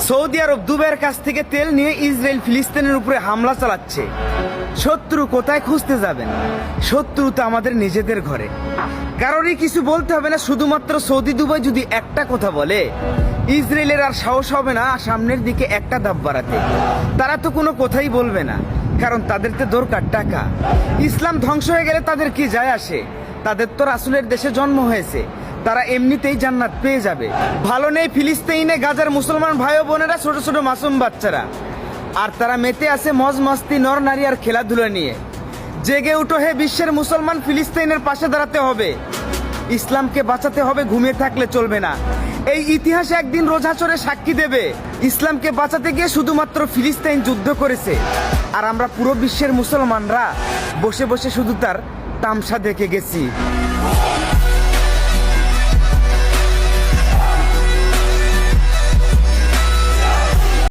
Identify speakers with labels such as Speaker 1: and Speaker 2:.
Speaker 1: Saudi আরব দুবাইয়ের কাছ থেকে তেল নিয়ে ইসরায়েল ফিলিস্তিনের উপরে হামলা চালাচ্ছে। শত্রু কোথায় খুঁজতে যাবেন? শত্রু তো আমাদের নিজেদের ঘরে। কারোরই কিছু বলতে হবে না, শুধুমাত্র সৌদি দুবাই যদি একটা কথা বলে, ইসরায়েলের আর সাহস হবে না সামনের দিকে একটা ধাপ বাড়াতে। তারা তো কোনো কথাই বলবে না, কারণ তাদের তো দরকার টাকা। ইসলাম ধ্বংস হয়ে গেলে তাদের কি যায় আসে? তাদের তো রাসূলের দেশে জন্ম হয়েছে, তারা এমনিতেই জান্নাত পেয়ে যাবে। ভালো নেই ফিলিস্তিনে গাজার মুসলমান ভাই ও বোনেরা, ছোট ছোট মাসুম বাচ্চারা, আর তারা মেতে আছে মজ মস্তি, নর নারী আর খেলাধুলা নিয়ে। জেগে উঠো হে বিশ্বের মুসলমান, ফিলিস্তিনের পাশে দাঁড়াতে হবে, ইসলামকে বাঁচাতে হবে, ঘুমিয়ে থাকলে চলবে না। এই ইতিহাস একদিন রোজ হাশরে সাক্ষী দেবে, ইসলামকে বাঁচাতে গিয়ে শুধুমাত্র ফিলিস্তিন যুদ্ধ করেছে, আর আমরা পুরো বিশ্বের মুসলমানরা বসে বসে শুধু তার তামসা দেখে গেছি।